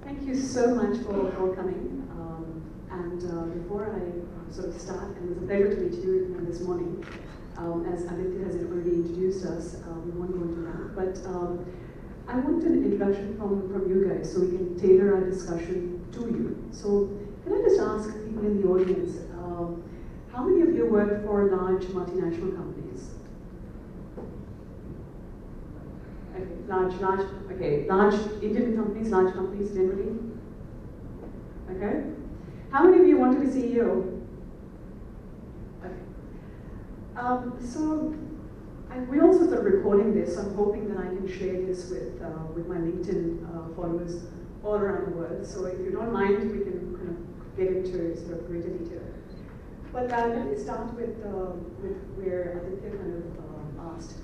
Thank you so much for coming. Before I sort of start, and it was a pleasure to meet you this morning. As Aditya has already introduced us, we won't go into that. But I want an introduction from you guys so we can tailor our discussion to you. So can I just ask people in the audience, how many of you work for large multinational companies? Okay, large Indian companies, large companies generally? Okay. How many of you want to be CEO? Okay. We're also sort of recording this, so I'm hoping that I can share this with my LinkedIn followers all around the world. So if you don't mind, we can kind of get into sort of greater detail. But let me start with where Aditya kind of asked,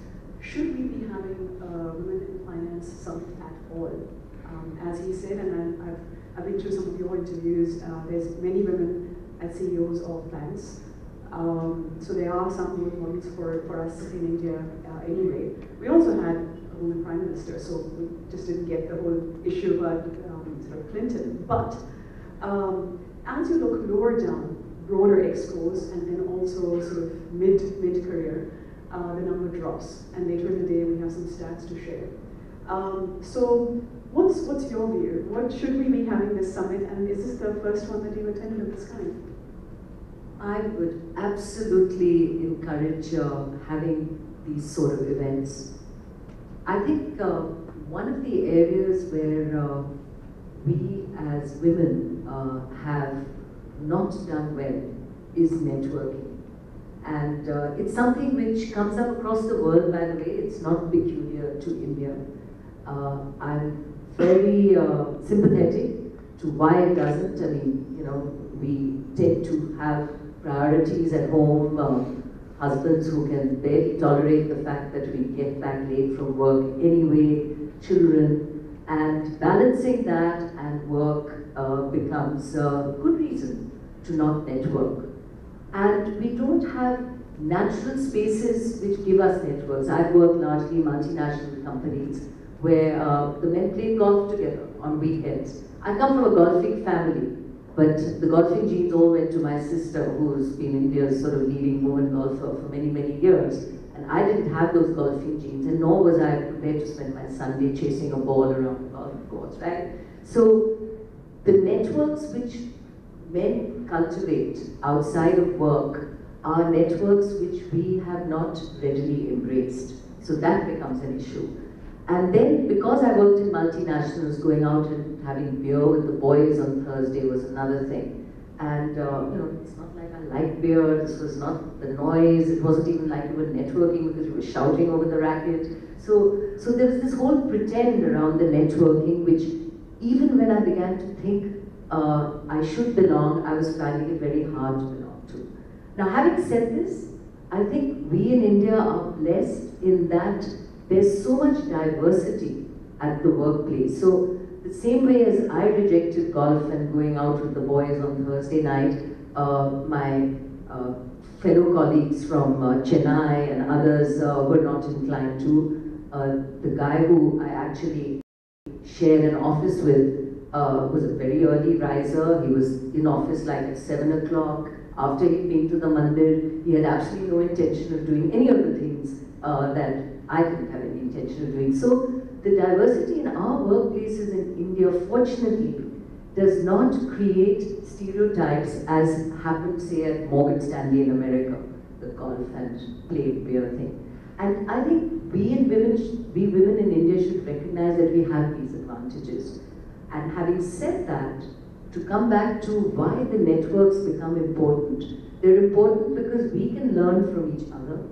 should we be having a Women in Finance Summit at all? As he said, and I've been through some of your interviews, there's many women as CEOs of banks. So there are some role models for us in India anyway. We also had a woman prime minister, so we just didn't get the whole issue about sort of Clinton. But as you look lower down, broader excos, and then also sort of mid-career, the number drops. And later in the day, we have some stats to share. So what's your view? What should we be having this summit? And is this the first one that you've attended of this kind? I would absolutely encourage having these sort of events. I think one of the areas where we as women have not done well is networking. And it's something which comes up across the world, by the way. It's not peculiar to India. I'm very sympathetic to why it doesn't. I mean, you know, we tend to have priorities at home, husbands who can barely tolerate the fact that we get back late from work anyway, children, and balancing that and work becomes a good reason to not network. And we don't have natural spaces which give us networks. I've worked largely in multinational companies where the men play golf together on weekends. I come from a golfing family, but the golfing genes all went to my sister, who's been India's sort of leading woman golfer for many, many years. And I didn't have those golfing genes, and nor was I prepared to spend my Sunday chasing a ball around the golf course, right? So the networks which men cultivate outside of work are networks which we have not readily embraced. So that becomes an issue. And then, because I worked in multinationals, going out and having beer with the boys on Thursday was another thing. And you know, it's not like I like beer, this was not the noise, it wasn't even like you were networking because you were shouting over the racket. So there was this whole pretend around the networking, which even when I began to think I should belong, I was finding it very hard to belong to. Now, having said this, I think we in India are blessed in that there's so much diversity at the workplace. So the same way as I rejected golf and going out with the boys on Thursday night, my fellow colleagues from Chennai and others were not inclined to. The guy who I actually shared an office with was a very early riser. He was in office like at 7 o'clock. After he'd been to the mandir, he had absolutely no intention of doing any of the things that I didn't have any intention of doing. So the diversity in our workplaces in India, fortunately, does not create stereotypes as happened, say, at Morgan Stanley in America, the golf and play beer thing. And I think we women in India should recognize that we have these advantages. And having said that, to come back to why the networks become important. They're important because we can learn from each other.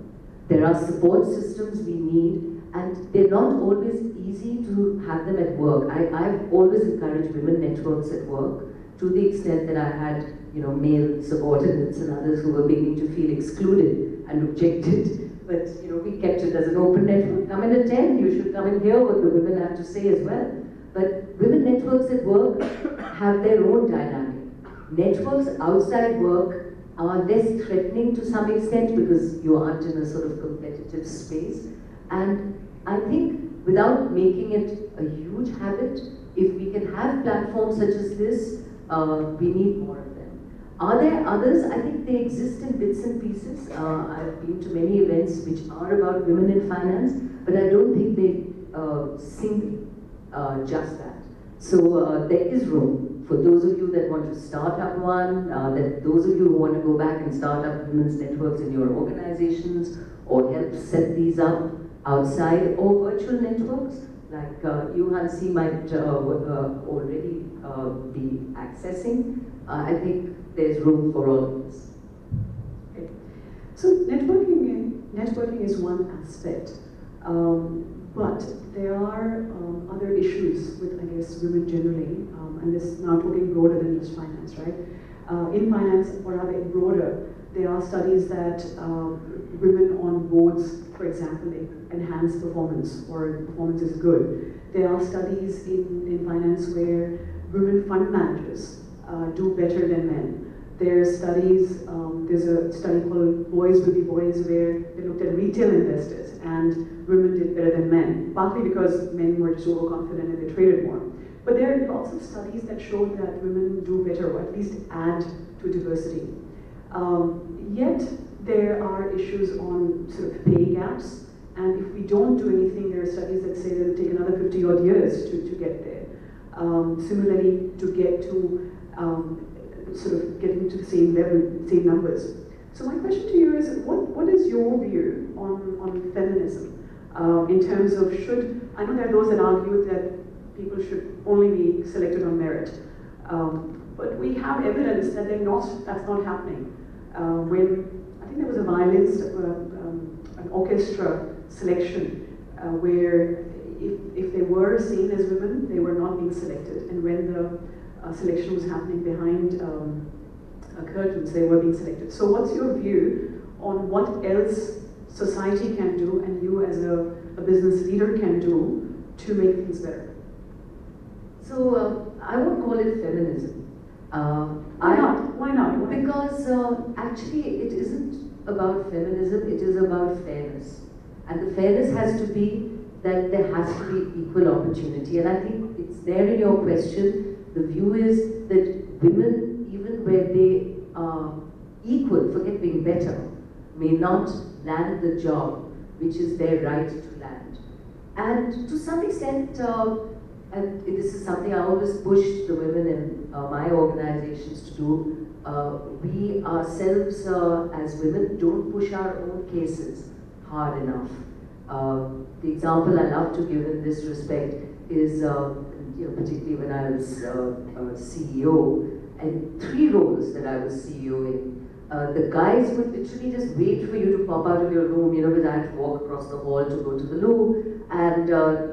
There are support systems we need, and they're not always easy to have them at work. I've always encouraged women networks at work, to the extent that I had, you know, male subordinates and others who were beginning to feel excluded and rejected. But, you know, we kept it as an open network. Come and attend, you should come and hear what the women have to say as well. But women networks at work have their own dynamic. Networks outside work are less threatening to some extent because you aren't in a sort of competitive space. And I think without making it a huge habit, platforms such as this, we need more of them. Are there others? I think they exist in bits and pieces. I've been to many events which are about women in finance, but I don't think they sing just that. So there is room for those of you that want to start up one, that those of you who want to go back and start up women's networks in your organizations or help set these up outside, or virtual networks like you, Hansi, might already be accessing. I think there's room for all of this. Okay. So networking is one aspect, but there are other issues with, I guess, women generally, and this now talking broader than just finance, right? In finance, or rather broader, there are studies that women on boards, for example, they enhance performance, or performance is good. There are studies in finance where women fund managers do better than men. There's studies, there's a study called Boys Will Be Boys, where they looked at retail investors and women did better than men, partly because men were just overconfident and they traded more. But there are lots of studies that show that women do better, or at least add to diversity. Yet there are issues on sort of pay gaps, and if we don't do anything, there are studies that say that it'll take another 50 odd years to get there. Similarly, to get to sort of getting to the same level, same numbers. So my question to you is, what is your view on feminism in terms of should, I know there are those that argue that people should only be selected on merit, but we have evidence that that's not happening. When I think there was a violinist, an orchestra selection where if they were seen as women, they were not being selected, and when the selection was happening behind curtains, they were being selected. So what's your view on what else society can do and you as a business leader can do to make things better? So I won't call it feminism. Why not? Why not? Because actually it isn't about feminism, it is about fairness. And the fairness has to be that there has to be equal opportunity. And I think it's there in your question. The view is that women, even where they are equal, forget being better, may not land the job which is their right to land. And to some extent, and this is something I always push the women in my organizations to do, we ourselves as women don't push our own cases hard enough. The example I love to give in this respect is, particularly when I was CEO, and 3 roles that I was CEO in, the guys would literally just wait for you to pop out of your room, because I had to walk across the hall to go to the loo, and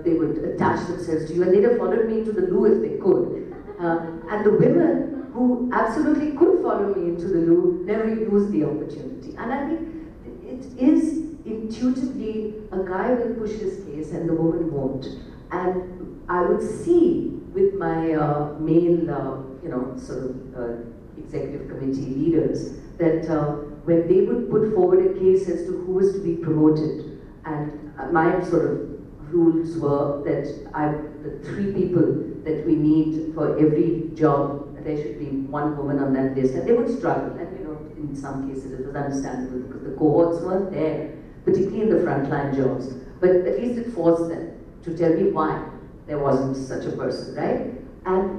they would attach themselves to you, and they'd have followed me into the loo if they could. And the women who absolutely could follow me into the loo never used the opportunity. And I think it is intuitively a guy will push his case and the woman won't. And I would see with my male, executive committee leaders that when they would put forward a case as to who was to be promoted, and my sort of rules were that the 3 people that we need for every job, there should be 1 woman on that list, and they would struggle. And in some cases it was understandable because the cohorts weren't there, particularly in the frontline jobs. But at least it forced them to tell me why there wasn't such a person, right?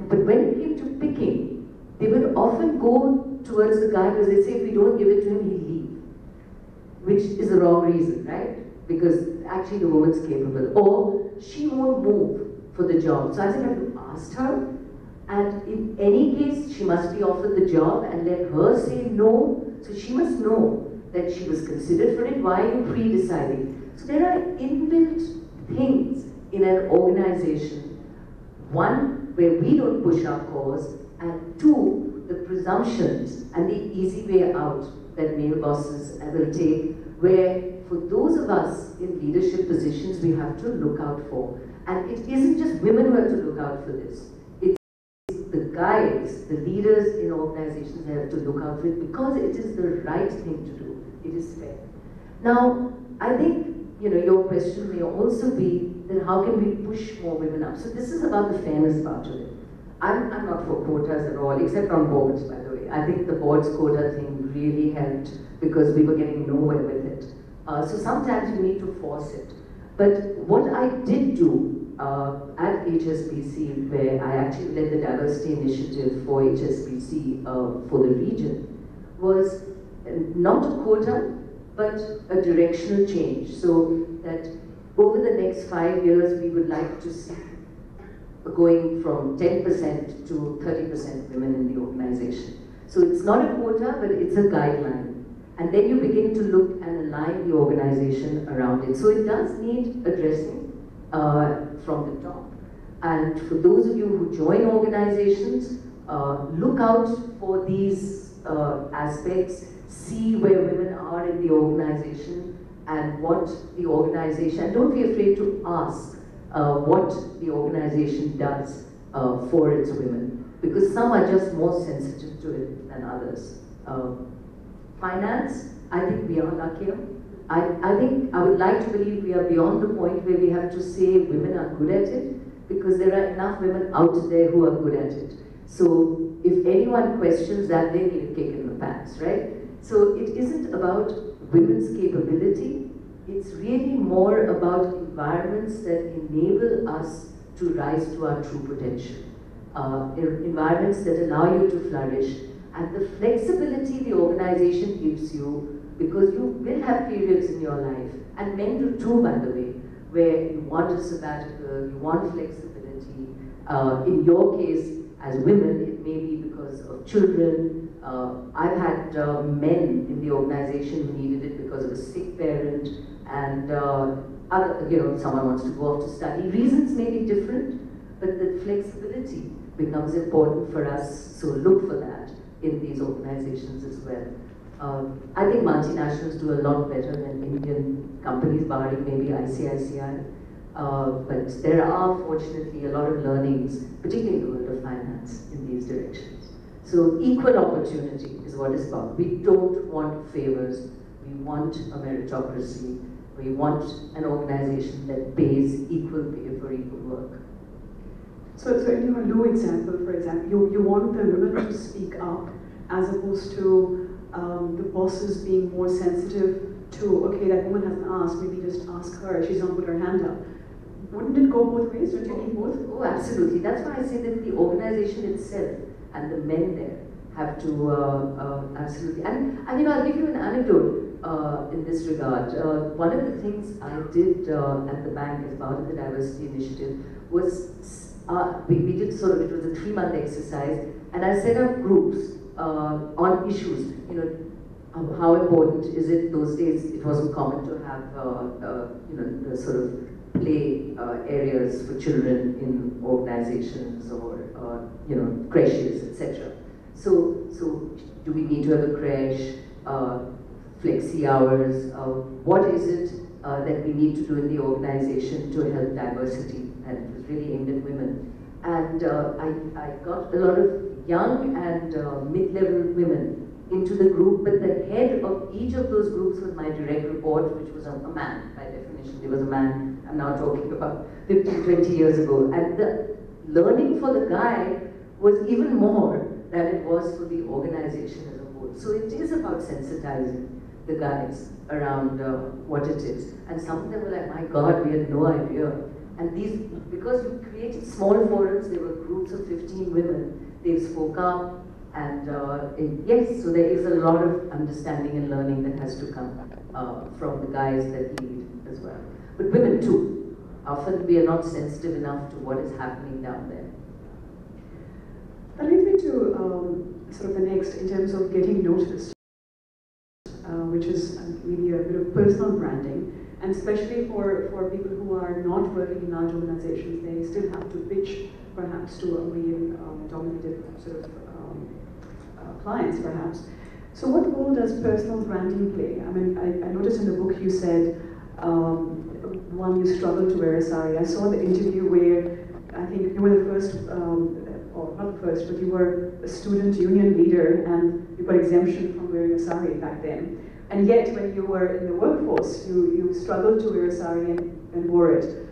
But when it came to picking, they would often go towards the guy because they say if we don't give it to him, he'll leave. Which is the wrong reason, right? Because actually the woman's capable. Or she won't move for the job. So I said, have you asked her? And in any case, she must be offered the job and let her say no. So she must know that she was considered for it. Why are you pre-deciding? So there are inbuilt things in an organization. 1, where we don't push our cause, and 2, the presumptions and the easy way out that male bosses will take, where for those of us in leadership positions, we have to look out for. And it isn't just women who have to look out for this. It's the guys, the leaders in organizations have to look out for it because it is the right thing to do. It is fair. Now, I think, your question may also be, then how can we push more women up? So this is about the fairness part of it. I'm not for quotas at all, except on boards, by the way. I think the boards quota thing really helped because we were getting nowhere with it. So sometimes you need to force it. But what I did do at HSBC, where I actually led the diversity initiative for HSBC for the region, was not a quota, but a directional change. So that over the next 5 years, we would like to see going from 10% to 30% women in the organization. So it's not a quota, but it's a guideline. And then you begin to look and align the organization around it. So it does need addressing from the top. And for those of you who join organizations, look out for these aspects, see where women are in the organization and what the organization, and don't be afraid to ask what the organization does for its women, because some are just more sensitive to it than others. Finance, I think we are luckier. I think I would like to believe we are beyond the point where we have to say women are good at it, because there are enough women out there who are good at it. So if anyone questions that, they need a kick in the pants, right? So it isn't about women's capability, it's really more about environments that enable us to rise to our true potential. Environments that allow you to flourish, and the flexibility the organization gives you, because you will have periods in your life, and men do too, by the way, where you want a sabbatical, you want flexibility. In your case, as women, it may be because of children. I've had men in the organization who needed it because of a sick parent, and someone wants to go off to study. Reasons may be different, but the flexibility becomes important for us, so look for that in these organizations as well. I think multinationals do a lot better than Indian companies, barring maybe ICICI. But there are, fortunately, a lot of learnings, particularly in the world of finance, in these directions. So equal opportunity is what it's about. We don't want favors. We want a meritocracy. We want an organization that pays equal pay for equal work. So in your Lou example, for example, you want the women to speak up, as opposed to the bosses being more sensitive to, okay, that woman hasn't asked, maybe just ask her, she's not put her hand up. Wouldn't it go both ways? Don't you need both? Oh, absolutely. That's why I say that the organization itself and the men there have to absolutely. And I'll give you an anecdote in this regard. One of the things I did at the bank as part of the diversity initiative was we did sort of, it was a 3-month exercise, and I set up groups on issues. How important is it? Those days it wasn't common to have the sort of play areas for children in organizations or creches, etc. So do we need to have a creche, flexi hours? What is it that we need to do in the organization to help diversity? And it was really aimed at women. And I got a lot of young and mid-level women into the group, but the head of each of those groups was my direct report, which was a man, by definition. He was a man. I'm now talking about 15, 20 years ago. And the learning for the guy was even more than it was for the organization as a whole. So it is about sensitizing the guys around what it is. And some of them were like, my God, we had no idea. And these, because we created small forums, there were groups of 15 women, they spoke up, and yes, so there is a lot of understanding and learning that has to come from the guys that lead as well. But women too. Often we are not sensitive enough to what is happening down there. That leads me to sort of the next, in terms of getting noticed, which is maybe a bit of personal branding. And especially for people who are not working in large organizations, they still have to pitch perhaps to a male-dominated sort of clients perhaps. So what role does personal branding play? I mean, I noticed in the book you said, one, you struggled to wear a sari. I saw the interview where I think you were the first, or not the first, but you were a student union leader and you got exemption from wearing a sari back then. And yet, when you were in the workforce, you struggled to wear a sari and wore it.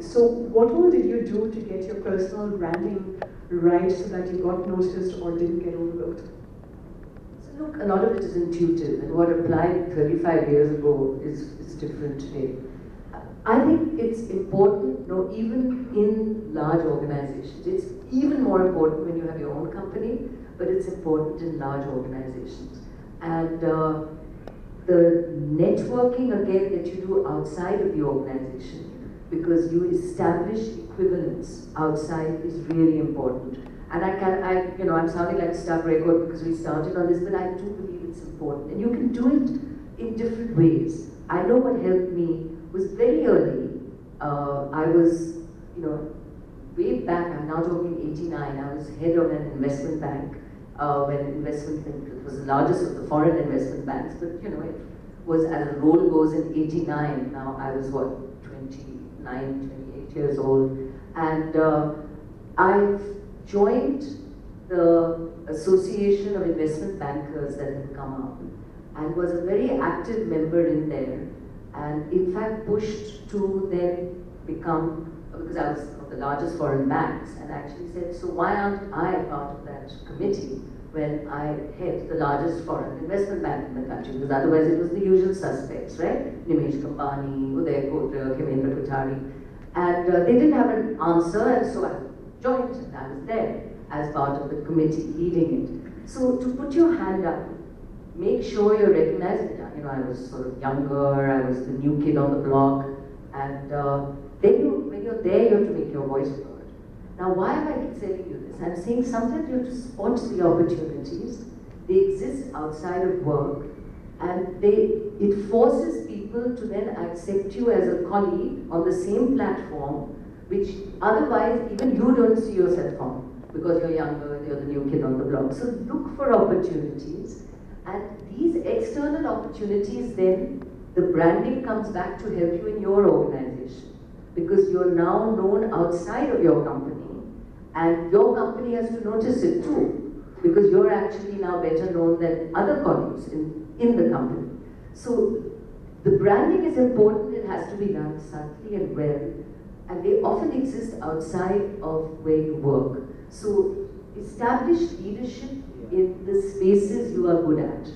So what all did you do to get your personal branding right so that you got noticed or didn't get overlooked? So look, a lot of it is intuitive, and what applied 35 years ago is different today. I think it's important, no, even in large organizations. It's even more important when you have your own company, but it's important in large organizations. And the networking, again, that you do outside of the organization, because you establish equivalence outside, is really important. And I'm sounding like a stuck record because we started on this, but I do believe it's important. And you can do it in different ways. I know what helped me was very early. I was, way back, I'm now talking 89, I was head of an investment bank when it was the largest of the foreign investment banks, but it was, as the roll goes, in 89. Now I was, 28 years old. And I've joined the Association of Investment Bankers that had come up and was a very active member in there, and in fact pushed to then become, because I was of the largest foreign banks, and actually said, so why aren't I part of that committee when I head the largest foreign investment bank in the country? Because otherwise it was the usual suspects, right? Nimesh Kambani, Uday Kotra, Kemendra Kothari. And they didn't have an answer, and so I joined, and I was there as part of the committee leading it. So to put your hand up, make sure you're recognized. I was sort of younger, I was the new kid on the block, and then when you're there, you have to make your voice heard. Now, why am I telling you this? I'm saying sometimes you have to spot the opportunities. They exist outside of work, and it forces people to then accept you as a colleague on the same platform, which otherwise even you don't see yourself on, because you're younger, you're the new kid on the block. So look for opportunities, and these external opportunities, then the branding comes back to help you in your organization, because you're now known outside of your company, and your company has to notice it too, because you're actually now better known than other colleagues in the company. So the branding is important. It has to be done subtly and well, and they often exist outside of where you work. So establish leadership in the spaces you are good at.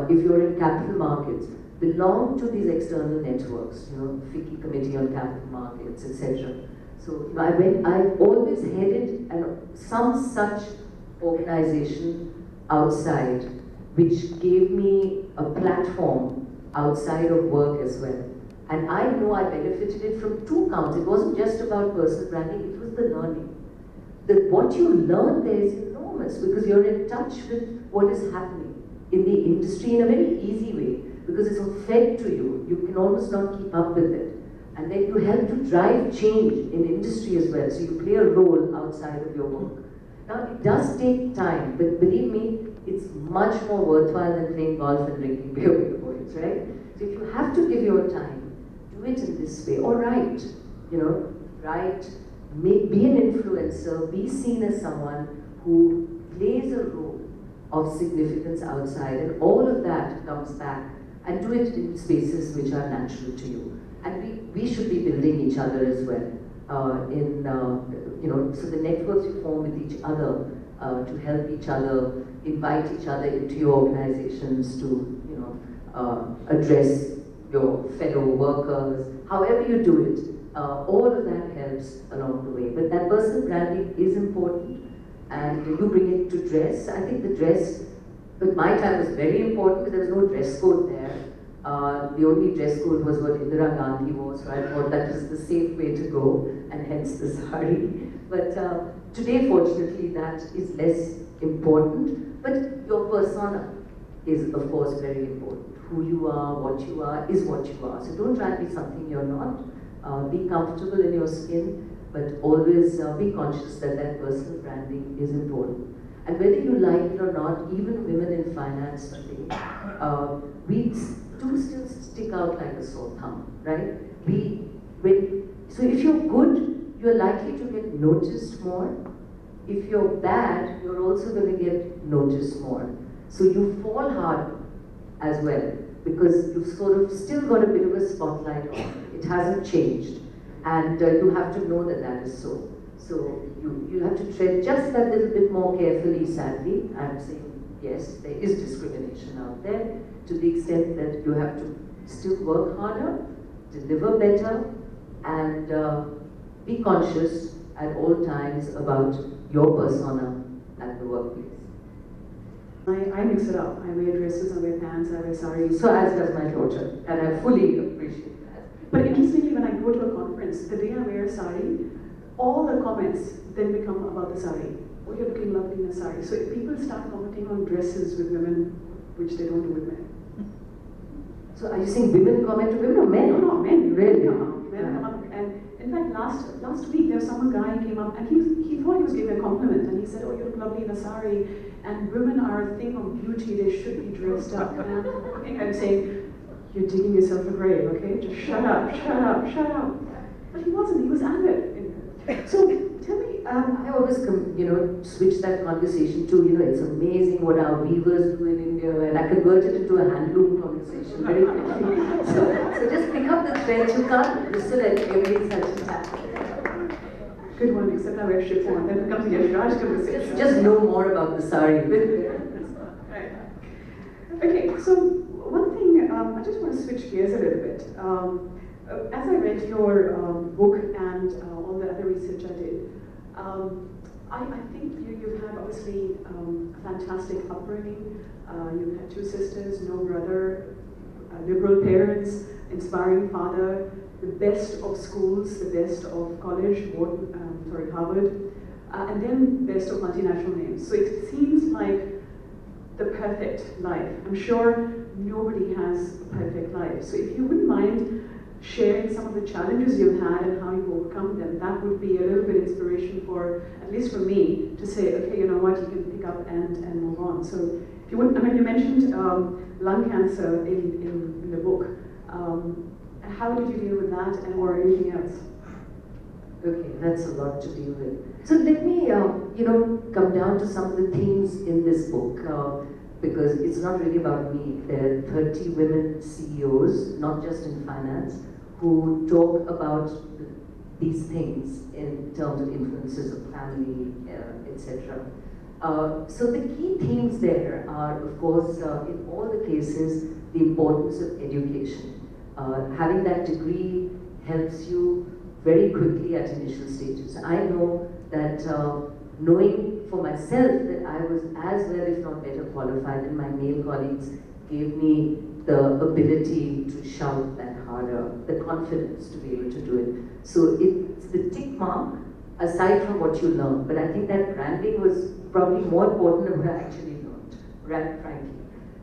If you're in capital markets, belong to these external networks, FICCI Committee on Capital Markets, etc. So I've always headed some such organization outside, which gave me a platform outside of work as well. And I know I benefited it from two counts. It wasn't just about personal branding, it was the learning. What you learn there is enormous, because you're in touch with what is happening in the industry in a very easy way, because it's all fed to you. You can almost not keep up with it. And then you help to drive change in industry as well, so you play a role outside of your work. Now, it does take time, but believe me, it's much more worthwhile than playing golf and drinking beer with the boys, right? So if you have to give your time, do it in this way, or write, write, be an influencer, be seen as someone who plays a role of significance outside, and all of that comes back, and do it in spaces which are natural to you. And we should be building each other as well, so the networks you form with each other to help each other, invite each other into your organizations to, address your fellow workers, however you do it, all of that helps along the way. But that personal branding is important, and you bring it to dress. I think the dress, at my time, was very important, because there was no dress code there. The only dress code was what Indira Gandhi wore, so I thought that was the safe way to go, and hence the sari. But today, fortunately, that is less important. But your persona is, of course, very important. Who you are, what you are, is what you are. So don't try and be something you're not. Be comfortable in your skin, but always be conscious that that personal branding is important. And whether you like it or not, even women in finance today, we do still stick out like a sore thumb, right? So if you're good, you're likely to get noticed more. If you're bad, you're also going to get noticed more. So you fall hard as well, because you've sort of still got a bit of a spotlight on. It hasn't changed. And you have to know that that is so. So you have to tread just that little bit more carefully, sadly. I'm saying, yes, there is discrimination out there to the extent that you have to still work harder, deliver better, and be conscious at all times about your persona at the workplace. I mix it up. I wear dresses, I wear pants, I wear saris. So as does my daughter, and I fully appreciate that. But interestingly, when I go to a conference, the day I wear a sari, all the comments then become about the sari. Oh, you're looking lovely in a sari. So if people start commenting on dresses with women, which they don't do with men. So are you saying women comment to women or men? No, men. Really? Men come up. And in fact, last week there was some guy came up and he thought he was giving a compliment and he said, oh, you look lovely in a sari. And women are a thing of beauty, they should be dressed up. And I'm saying, you're digging yourself a grave, okay? Just shut up, shut up, shut up. But he wasn't, he was avid. So tell me, I always switch that conversation to, it's amazing what our weavers do in India, and I convert it into a handloom conversation very quickly. So just pick up the thread, you can't whistle at every such attack. Good one, except I wear chiffon, then it becomes a Yashraj conversation. Just know more about the sari. Right. Okay, so one thing, I just want to switch gears a little bit. As I read your book and all the other research I did, I think you've had obviously a fantastic upbringing. You've had two sisters, no brother, liberal parents, inspiring father, the best of schools, the best of college, Harvard, and then best of multinational names. So it seems like the perfect life. I'm sure nobody has a perfect life. So if you wouldn't mind sharing some of the challenges you've had and how you've overcome them, that would be a little bit inspiration for, at least for me, to say, okay, you know what, you can pick up and move on. So if you wouldn't, I mean, you mentioned lung cancer in the book. How did you deal with that or anything else? Okay, that's a lot to deal with. So let me, come down to some of the themes in this book, because it's not really about me. There are 30 women CEOs, not just in finance, who talk about these things in terms of influences of family, etc. So the key themes there are, of course, in all the cases, the importance of education. Having that degree helps you very quickly at initial stages. I know that knowing for myself that I was as well, if not better qualified than my male colleagues, gave me the ability to shout that harder, the confidence to be able to do it. So it's the tick mark, aside from what you learn. But I think that branding was probably more important than what I actually learned, right, frankly.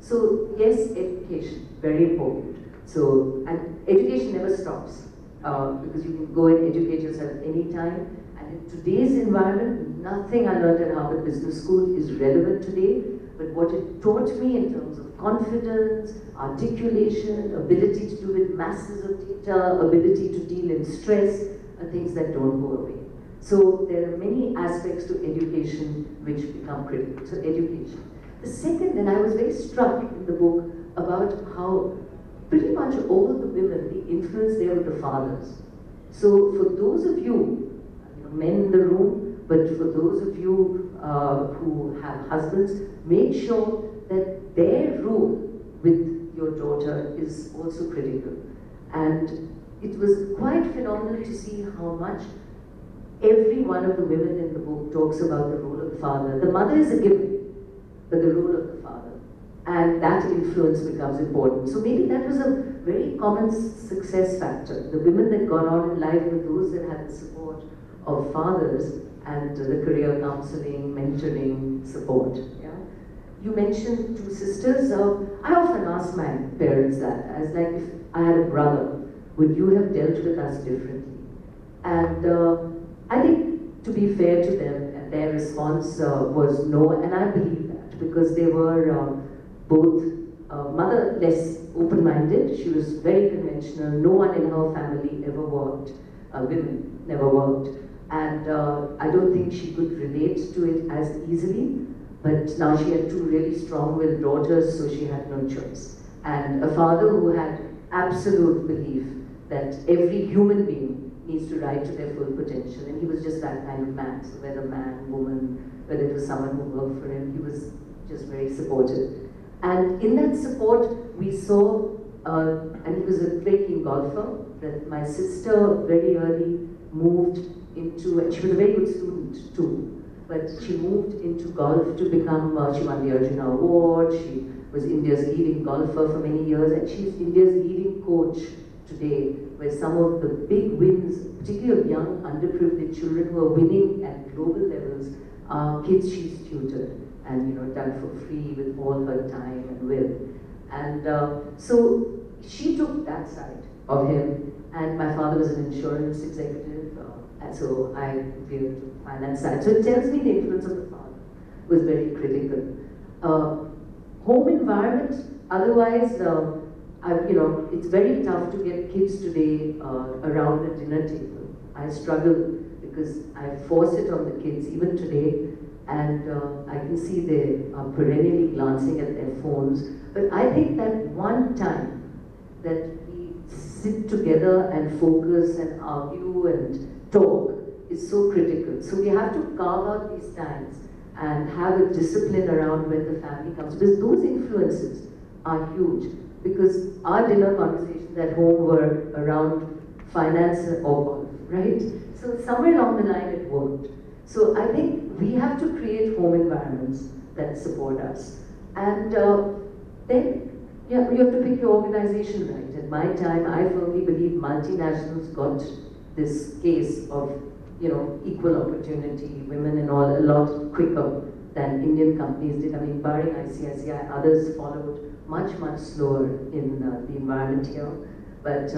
So yes, education, very important. So, and education never stops, because you can go and educate yourself anytime. And in today's environment, nothing I learned at Harvard Business School is relevant today, but what it taught me in terms of confidence, articulation, ability to do with masses of data, ability to deal in stress, are things that don't go away. So there are many aspects to education which become critical. So education. The second, and I was very struck in the book about how pretty much all the women, the influence there with the fathers. So for those of you, men in the room, but for those of you who have husbands, make sure that their role with your daughter is also critical. And it was quite phenomenal to see how much every one of the women in the book talks about the role of the father. The mother is a given, but the role of the father. And that influence becomes important. So maybe that was a very common success factor. The women that got on in life were those that had the support of fathers and the career counseling, mentoring, support. Yeah? You mentioned two sisters. I often ask my parents that, as like, if I had a brother, would you have dealt with us differently? And I think, to be fair to them, their response was no, and I believe that, because they were both mother less open-minded. She was very conventional. No one in her family ever worked. Women never worked. And I don't think she could relate to it as easily. But now she had two really strong-willed daughters, so she had no choice. And a father who had absolute belief that every human being needs to ride to their full potential, and he was just that kind of man. So whether man, woman, whether it was someone who worked for him, he was just very supportive. And in that support, we saw, and he was a very keen golfer, that my sister very early moved into, and she was a very good student too, but she moved into golf to become, she won the Arjuna Award, she was India's leading golfer for many years, and she's India's leading coach today, where some of the big wins, particularly of young, underprivileged children who are winning at global levels, are kids she's tutored and done for free with all her time and will. And so she took that side of him, and my father was an insurance executive, and so I veered to finance side. So it tells me the influence of the father was very critical. Home environment, otherwise, it's very tough to get kids today around the dinner table. I struggle because I force it on the kids even today, and I can see they are perennially glancing at their phones. But I think that one time that we sit together and focus and argue and talk is so critical. So we have to carve out these times and have a discipline around when the family comes, because those influences are huge. Because our dinner conversations at home were around finance or golf, right? So somewhere along the line it worked. So I think we have to create home environments that support us. And then you have to pick your organization right. At my time, I firmly believe multinationals got this case of equal opportunity, women and all, a lot quicker than Indian companies did. I mean, barring ICICI, others followed much, much slower in the environment here. But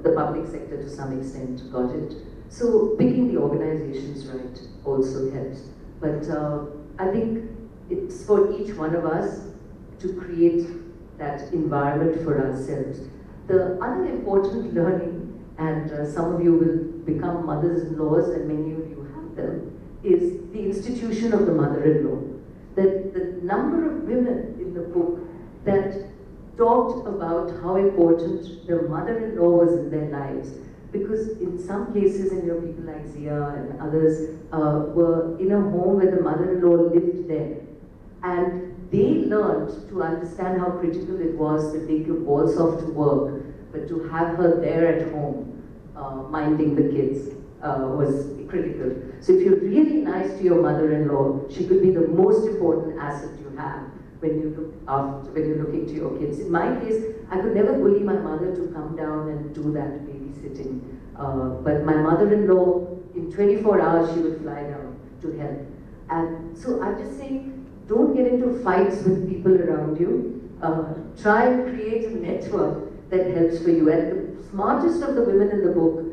the public sector to some extent got it. So picking the organizations right also helps. But I think it's for each one of us to create that environment for ourselves. The other important learning, and some of you will become mothers-in-laws, and many of you have them, is the institution of the mother-in-law. That the number of women in the book that talked about how important the mother-in-law was in their lives. Because in some cases, people like Zia and others were in a home where the mother-in-law lived there. And they learned to understand how critical it was that they could waltz off to work, but to have her there at home, minding the kids, was critical. So if you're really nice to your mother-in-law, she could be the most important asset you have when you're looking to your kids. In my case, I could never bully my mother to come down and do that babysitting. But my mother-in-law, in 24 hours, she would fly down to help. And so I'm just saying, don't get into fights with people around you. Try and create a network that helps for you. And the smartest of the women in the book,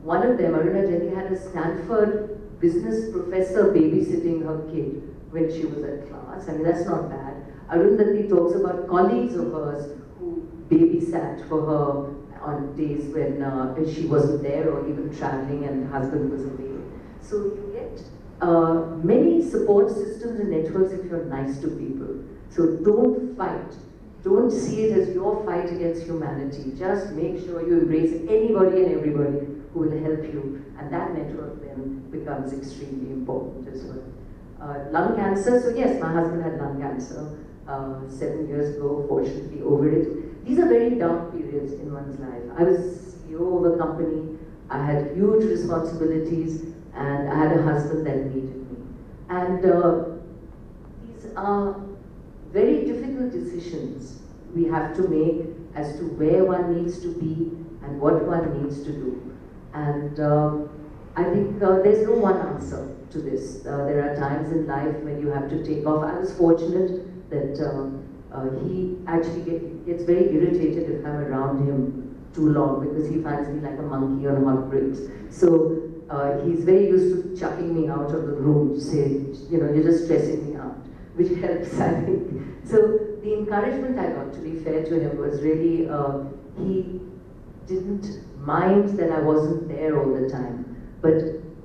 one of them, Aruna Jeni, had a Stanford business professor babysitting her kid when she was at class. I mean, that's not bad. Arundhati talks about colleagues of hers who babysat for her on days when she wasn't there or even traveling and the husband was away. So you get many support systems and networks if you're nice to people. So don't fight. Don't see it as your fight against humanity. Just make sure you embrace anybody and everybody who will help you, and that network then becomes extremely important as well. Lung cancer, so yes, my husband had lung cancer 7 years ago, fortunately over it. These are very dark periods in one's life. I was CEO of a company, I had huge responsibilities, and I had a husband that needed me. And these are very difficult decisions we have to make as to where one needs to be and what one needs to do. And I think there's no one answer to this. There are times in life when you have to take off. I was fortunate that he actually gets very irritated if I'm around him too long because he finds me like a monkey on hot bricks. So he's very used to chucking me out of the room to say, you're just stressing me out, which helps, I think. So the encouragement I got, to be fair to him, was really, he didn't mind that I wasn't there all the time. But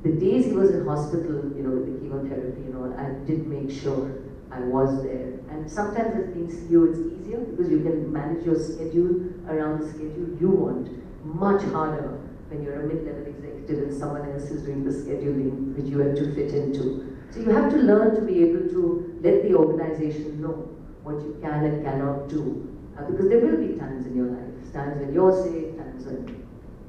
the days he was in hospital, with the chemotherapy and all, I did make sure I was there. And sometimes as being CEO, it's easier because you can manage your schedule around the schedule you want. Much harder when you're a mid-level executive and someone else is doing the scheduling which you have to fit into. So you have to learn to be able to let the organization know what you can and cannot do. Because there will be times in your life, times when you're sick, times when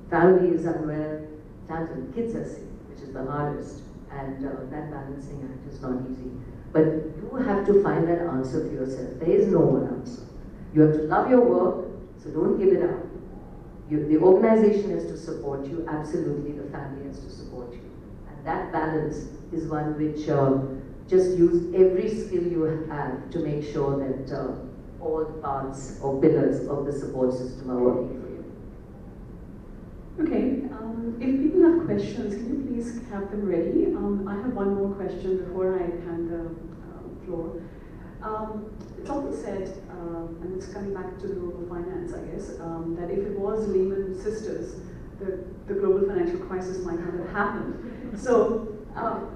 family is unwell, times when kids are sick, which is the hardest. And that balancing act is not easy. But you have to find that answer for yourself. There is no one answer. You have to love your work, so don't give it up. The organization has to support you, absolutely the family has to support you. And that balance is one which just use every skill you have to make sure that all parts or pillars of the support system are working for you. Okay, if people have questions, can you please have them ready? I have one more question before I hand the floor. It's often said, and it's coming back to the global finance, I guess, that if it was Lehman Sisters, the global financial crisis might not have happened. So,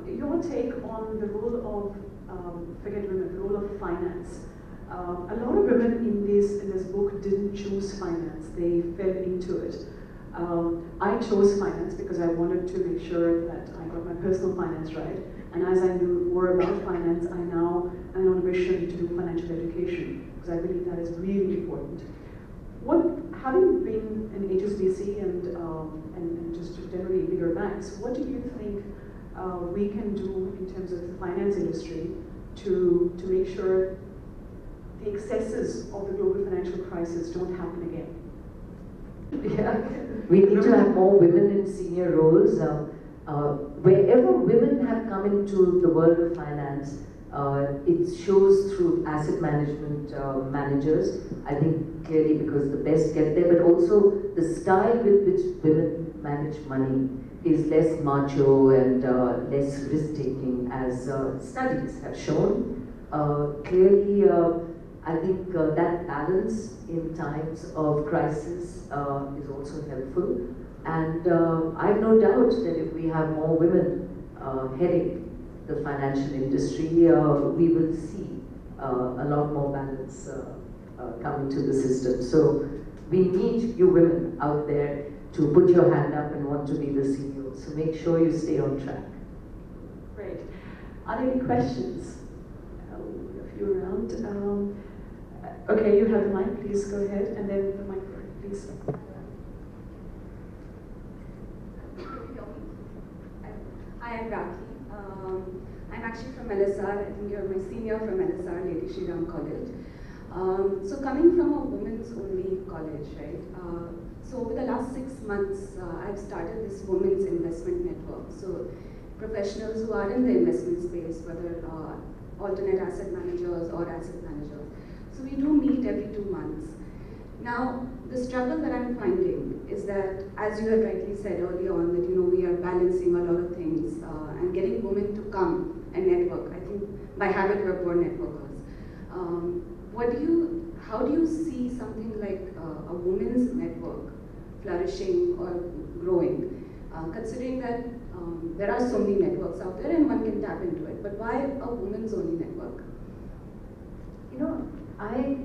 your take on the role of, forget women, the role of finance. A lot of women in this book didn't choose finance, they fell into it. I chose finance because I wanted to make sure that I got my personal finance right. And as I knew more about finance, I now am on a mission to do financial education because I believe that is really important. Having been in HSBC and just generally bigger banks, what do you think we can do in terms of the finance industry to make sure the excesses of the global financial crisis don't happen again? Yeah, we need to have more women in senior roles. Wherever women have come into the world of finance, it shows through asset management managers. I think clearly because the best get there, but also the style with which women manage money is less macho and less risk-taking, as studies have shown. Clearly, I think that balance in times of crisis is also helpful. And I have no doubt that if we have more women heading the financial industry, we will see a lot more balance come into the system. So we need you women out there to put your hand up and want to be the CEO. So make sure you stay on track. Great. Are there any questions? A few around. Okay, you have the mic, please go ahead. And then the mic, please. Hi, I'm Raki. I'm actually from LSR. I think you're my senior from LSR, Lady Shri Ram College. So coming from a women's only college, right? So over the last 6 months, I've started this women's investment network. So professionals who are in the investment space, whether alternate asset managers or asset managers. So we do meet every 2 months. Now, the struggle that I'm finding is that, as you had rightly said early on, that we are balancing a lot of things and getting women to come and network. I think by habit we're poor networkers. How do you see something like a women's network flourishing or growing, considering that there are so many networks out there and one can tap into it, but why a women's only network? I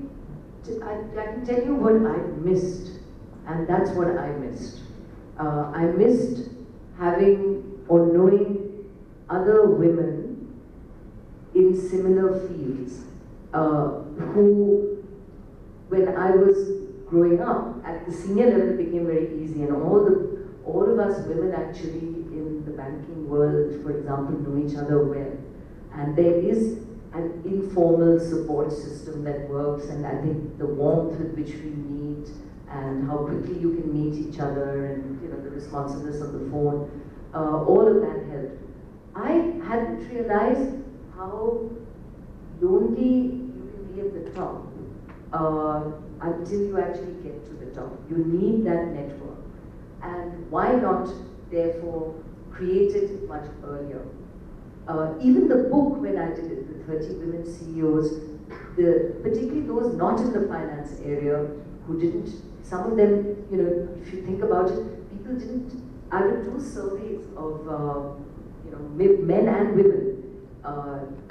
can tell you what I missed, and that's what I missed. I missed having or knowing other women in similar fields who, when I was growing up, at the senior level it became very easy, and all of us women actually in the banking world, for example, know each other well. And there is an informal support system that works, and I think the warmth with which we meet and how quickly you can meet each other, and the responsiveness of the phone, all of that helped. I hadn't realized how lonely you can be at the top until you actually get to the top. You need that network, and why not therefore create it much earlier? Even the book, when I did it, the 30 Women CEOs, particularly those not in the finance area, who didn't, some of them, if you think about it, people didn't, I would do surveys of, men and women,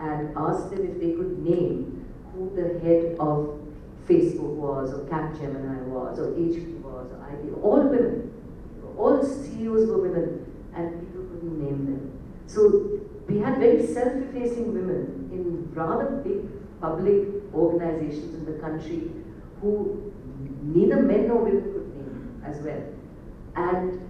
and ask them if they could name who the head of Facebook was, or Capgemini was, or HP was, or IBM, all women. all CEOs were women, and people couldn't name them. So we had very self-effacing women in rather big public organizations in the country who neither men nor women could name as well. And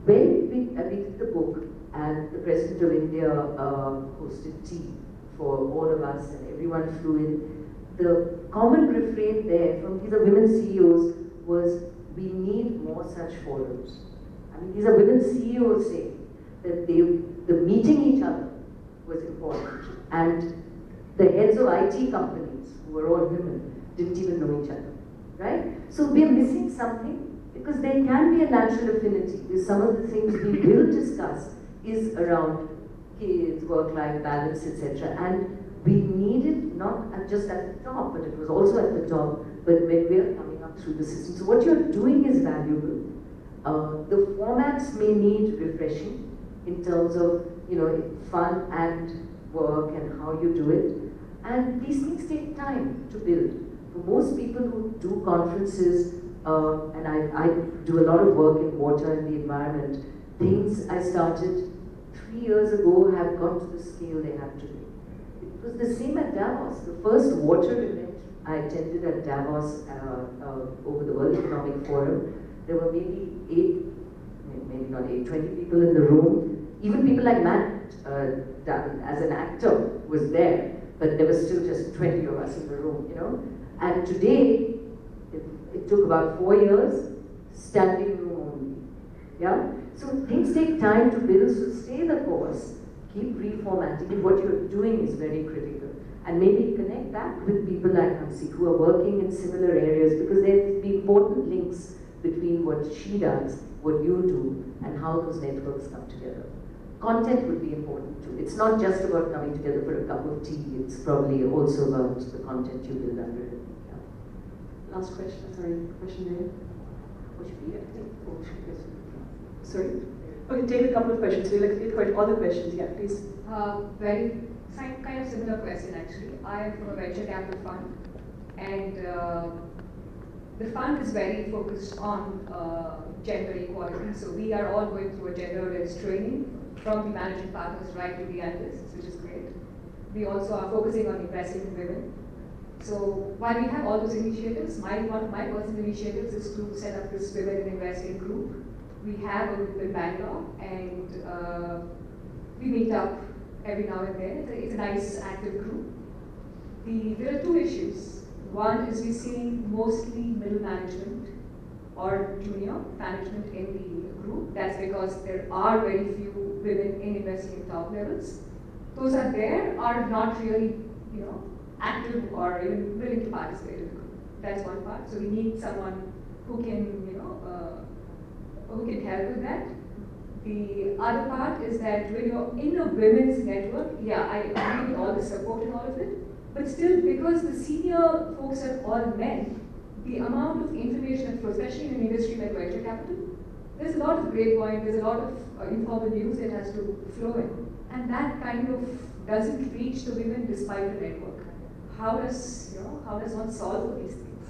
when we did the book, and the President of India hosted tea for all of us, and everyone flew in, the common refrain there from these are women CEOs was, we need more such forums. I mean, these are women CEOs saying that the meeting each other was important, and the heads of IT companies, who were all women, didn't even know each other, right? So we're missing something, because there can be a natural affinity. Because some of the things we will discuss is around kids, work-life balance, etc. And we need it not just at the top, but it was also at the top, but when we're coming up through the system. So what you're doing is valuable. The formats may need refreshing in terms of, you know, fun and work and how you do it. And these things take time to build. For most people who do conferences, and I do a lot of work in water and the environment, things I started 3 years ago have got to the scale they have today. It was the same at Davos. The first water event I attended at Davos over the World Economic Forum, there were maybe 20 people in the room. Even people like Matt, as an actor, was there, but there was still just 20 of us in the room, you know. And today, it took about 4 years, standing room only. Yeah? So things take time to build, so stay the course. Keep reformatting it. What you're doing is very critical. And maybe connect back with people like Hansi who are working in similar areas, because there'll be important links between what she does, what you do, and how those networks come together. Content would be important too. It's not just about coming together for a cup of tea, it's probably also about the content you build under it. Yeah. Last question, sorry, question there. What should be, I think, sorry? Okay, take a couple of questions. So you like to take all the questions, yeah, please. Very kind of similar question actually. I am from a venture capital fund, and the fund is very focused on gender equality. So we are all going through a gender-based training from the managing partners right to the analysts, which is great. We also are focusing on investing in women. So while we have all those initiatives, one of my personal initiatives is to set up this Women in Investing group. We have a group in Bangalore, and we meet up every now and then. It's a nice, active group. There are two issues. One is we're seeing mostly middle management or junior management in the group. That's because there are very few women in investing in top levels. Those are there are not really, active or even willing to participate in the group. That's one part. So we need someone who can, who can help with that. The other part is that when you're in a women's network, yeah, I agree with all the support and all of it, but still, because the senior folks are all men, the amount of information that flows, especially in an industry like venture capital, there's a lot of grey point, there's a lot of informal news that has to flow in, and that kind of doesn't reach the women despite the network. How does one solve for these things?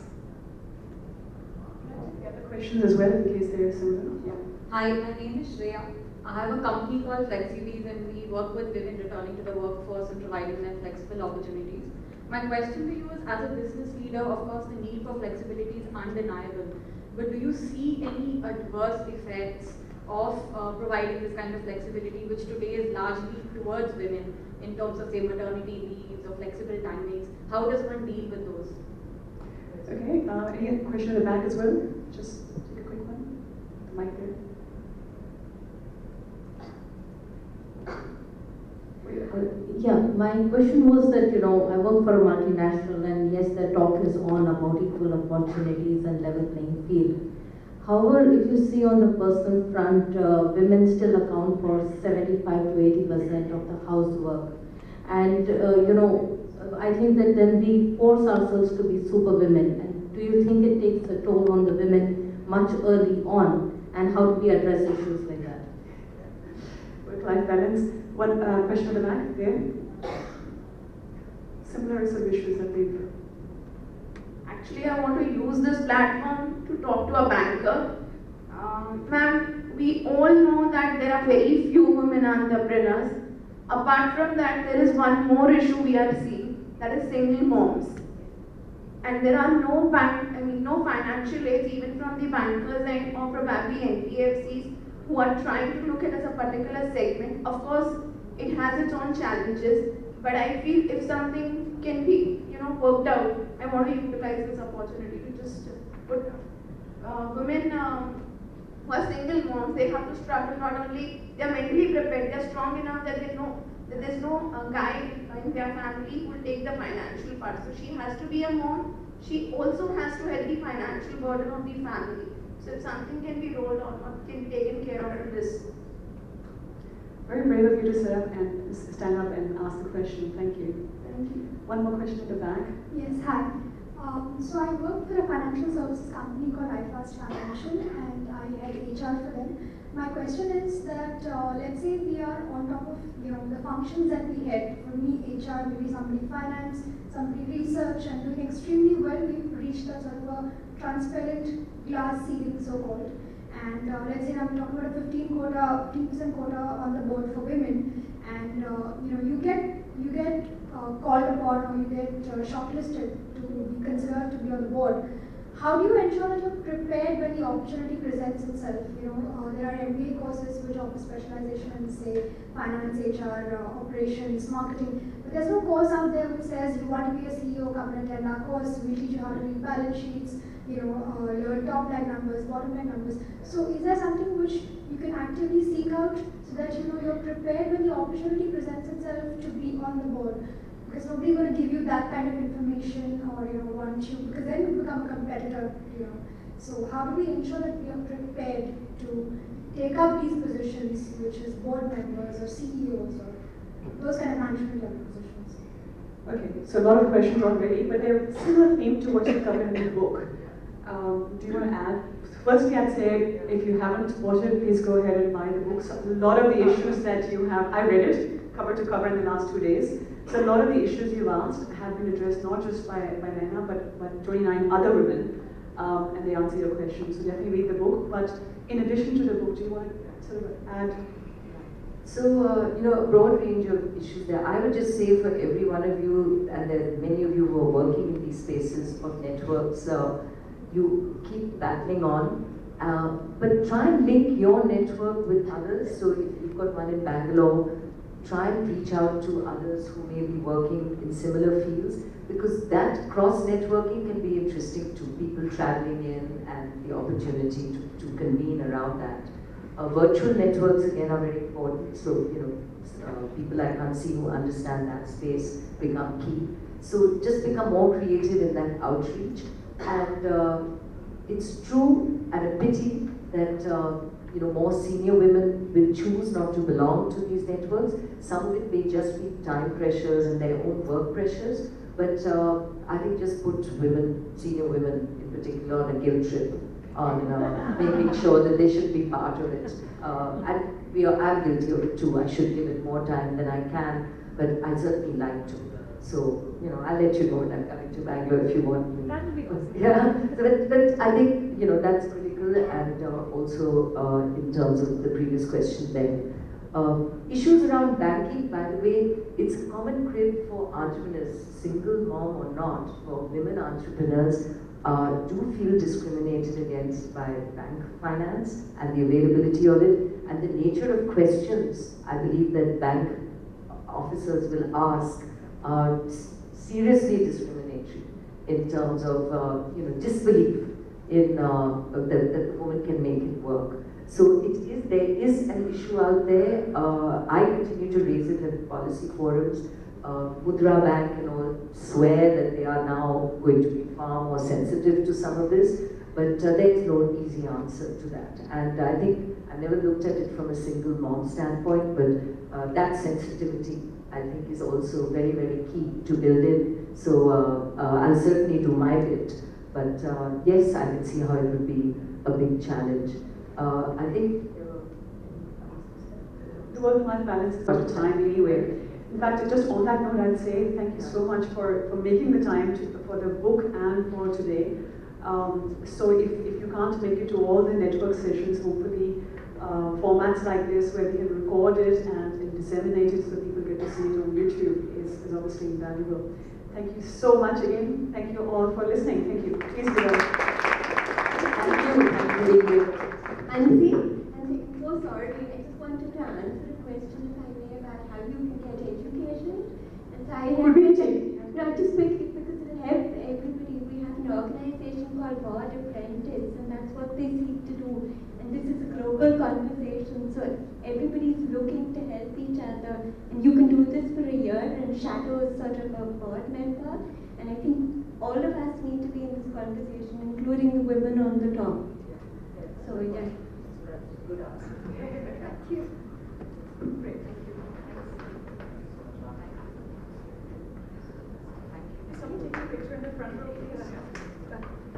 The other questions as well, in case there is someone. Yeah. Hi, my name is Shreya. I have a company called FlexiBees, and we work with women returning to the workforce and providing them flexible opportunities. My question to you is, as a business leader, of course, the need for flexibility is undeniable. But do you see any adverse effects of providing this kind of flexibility, which today is largely towards women, in terms of, say, maternity leaves or flexible timings? How does one deal with those? Okay, any question in the back as well? Just take a quick one. The mic there. Yeah, my question was that, I work for a multinational, and yes, the talk is on about equal opportunities and level playing field. However, if you see on the personal front, women still account for 75 to 80% of the housework. And, I think that then we force ourselves to be super women. And do you think it takes a toll on the women much early on? And how do we address issues like that? Work-life balance. One question on the back there. Similar sort of issues that we've. Actually, I want to use this platform to talk to a banker. Ma'am, we all know that there are very few women entrepreneurs. Apart from that, there is one more issue we are seeing, that is single moms. And there are no financial aids even from the bankers and or probably NBFCs who are trying to look at as a particular segment. Of course, it has its own challenges, but I feel if something can be, worked out, I want to utilize this opportunity to just put women who are single moms, they have to struggle not only, they are mentally prepared, they are strong enough that they know that there is no guy in their family who will take the financial part. So she has to be a mom, she also has to help the financial burden of the family. So if something can be rolled on or can be taken care of in this. Very brave of you to stand up and ask the question. Thank you. Thank you. One more question at the back. Yes, hi. So I work for a financial services company called iFast Financial, and I head HR for them. My question is that let's say we are on top of the functions that we head. For me, HR, maybe somebody finance, somebody research, and doing extremely well. We've reached that sort of a transparent glass ceiling, so-called. And let's say I'm talking about a 15% quota on the board for women, and you get called upon or you get shortlisted to be considered to be on the board. How do you ensure that you're prepared when the opportunity presents itself? There are MBA courses which offer specialization in, say, finance, HR, operations, marketing. But there's no course out there which says you want to be a CEO, come and attend our course. We teach you how to read balance sheets, learn top line numbers, bottom line numbers. So is there something which you can actively seek out so that you're prepared when the opportunity presents itself to be on the board? Because nobody's going to give you that kind of information or want you, because then you become a competitor. So how do we ensure that we are prepared to take up these positions, which is board members or CEOs or those kind of management level positions? Okay, so a lot of questions already, but they're similar theme to what you covered in the book. Do you want to add? Firstly, I'd say if you haven't bought it, please go ahead and buy the books. A lot of the issues that you have, I read it cover to cover in the last 2 days. So a lot of the issues you've asked have been addressed not just by Naina, but 29 other women, and they answer your questions. So definitely read the book. But in addition to the book, do you want to sort of add? So, a broad range of issues there. I would just say for every one of you, and there are many of you who are working in these spaces of networks, you keep battling on, but try and link your network with others. So if you've got one in Bangalore, try and reach out to others who may be working in similar fields, because that cross-networking can be interesting to people traveling in and the opportunity to convene around that. Virtual networks again are very important, so people like Hansi who understand that space become key. So just become more creative in that outreach, and it's true and a pity that more senior women will choose not to belong to these networks. Some of it may just be time pressures and their own work pressures, but I think just put senior women in particular, on a guilt trip on making sure that they should be part of it. And I'm guilty of it too. I should give it more time than I can, but I certainly like to. So, I'll let you know when I'm coming to Bangalore if you want me. That would be awesome. Yeah, but I think, that's critical, and also in terms of the previous question there. Issues around banking, by the way, it's a common crib for entrepreneurs, single mom or not, for women entrepreneurs do feel discriminated against by bank finance and the availability of it, and the nature of questions I believe that bank officers will ask are seriously discriminatory in terms of disbelief in that the woman can make it work. So there is an issue out there. I continue to raise it at policy forums. Mudra Bank and all swear that they are now going to be far more sensitive to some of this, but there is no easy answer to that. And I think I've never looked at it from a single mom standpoint, but that sensitivity I think is also very, very key to build in. So I'll certainly do my bit, but yes, I can see how it would be a big challenge. I think the work-life balance is out of time anyway. In fact, just on that note, I'd say thank you so much for making the time for the book and for today. So if you can't make it to all the network sessions, hopefully formats like this where we can record it and disseminate it so people get to see it on YouTube is obviously invaluable. Thank you so much again. Thank you all for listening. Thank you. Please give a Thank you. Hansi, I'm so sorry. I just wanted to answer a question, if I may, about how you can get education. And so I have, not just quickly, because it will help everybody. We have an organization called Board Apprentice, and that's what they seek to do. And this is a global conversation, so everybody's looking to help each other. And you can do this for a year and shadow as sort of a board member. And I think all of us need to be in this conversation, including the women on the top. So yeah. Good answer. Thank you. Great. Thank you. Someone take a picture in the front row, please.